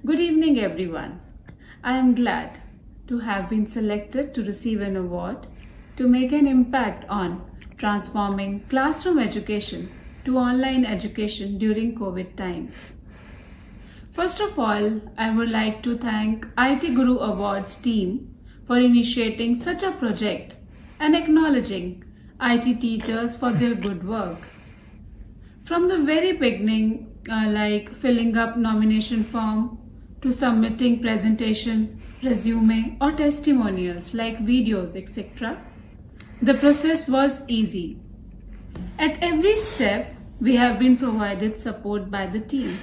Good evening, everyone. I am glad to have been selected to receive an award to make an impact on transforming classroom education to online education during COVID times. First of all, I would like to thank IT Guru Awards team for initiating such a project and acknowledging IT teachers for their good work. From the very beginning, like filling up nomination form, to submitting presentation, resume or testimonials like videos, etc. The process was easy. At every step, we have been provided support by the team.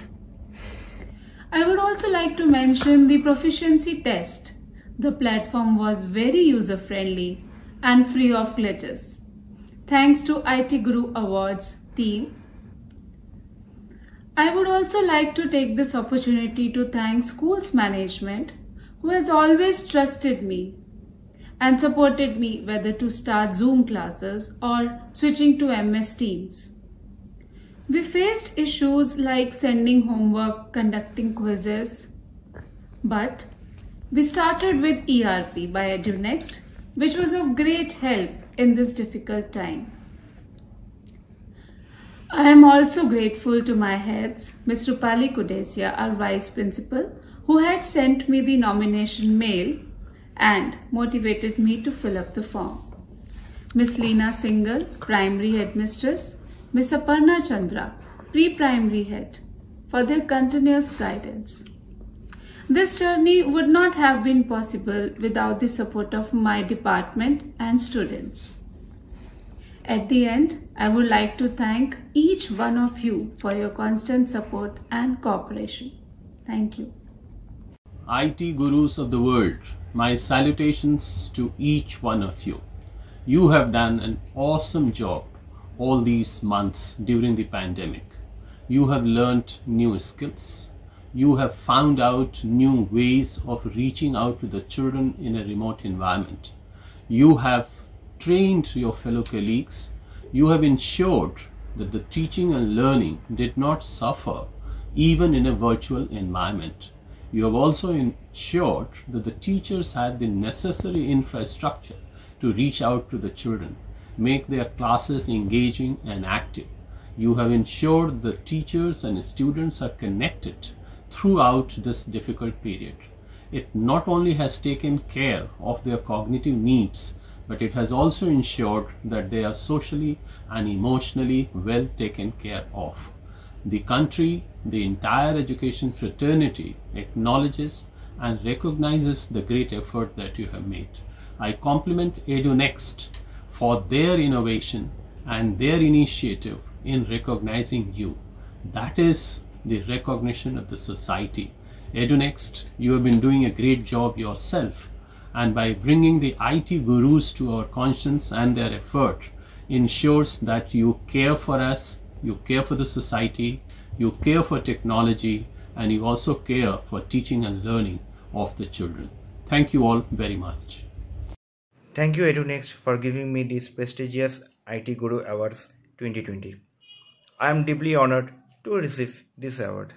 I would also like to mention the proficiency test. The platform was very user-friendly and free of glitches. Thanks to IT Guru Awards team. I would also like to take this opportunity to thank school's management who has always trusted me and supported me whether to start Zoom classes or switching to MS Teams. We faced issues like sending homework, conducting quizzes, but we started with ERP by EduNext, which was of great help in this difficult time. I am also grateful to my heads, Ms. Rupali Kudesia, our Vice Principal, who had sent me the nomination mail and motivated me to fill up the form. Ms. Leena Singhal, Primary Headmistress, Ms. Aparna Chandra, Pre-Primary Head, for their continuous guidance. This journey would not have been possible without the support of my department and students. At the end, I would like to thank each one of you for your constant support and cooperation. Thank you. IT Gurus of the world, my salutations to each one of you. You have done an awesome job all these months during the pandemic. You have learnt new skills. You have found out new ways of reaching out to the children in a remote environment. You have trained your fellow colleagues. You have ensured that the teaching and learning did not suffer even in a virtual environment. You have also ensured that the teachers had the necessary infrastructure to reach out to the children, make their classes engaging and active. You have ensured the teachers and students are connected throughout this difficult period. It not only has taken care of their cognitive needs, but it has also ensured that they are socially and emotionally well taken care of. The country, the entire education fraternity acknowledges and recognizes the great effort that you have made. I compliment EduNext for their innovation and their initiative in recognizing you. That is the recognition of the society. EduNext, you have been doing a great job yourself. And by bringing the IT gurus to our conscience and their effort ensures that you care for us, you care for the society, you care for technology, and you also care for teaching and learning of the children. Thank you all very much. Thank you EduNext for giving me this prestigious IT Guru Awards 2020. I am deeply honored to receive this award.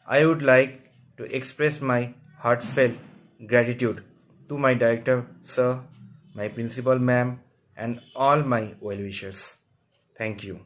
I would like to express my heartfelt gratitude to my director, sir, my principal, ma'am, and all my well-wishers. Thank you.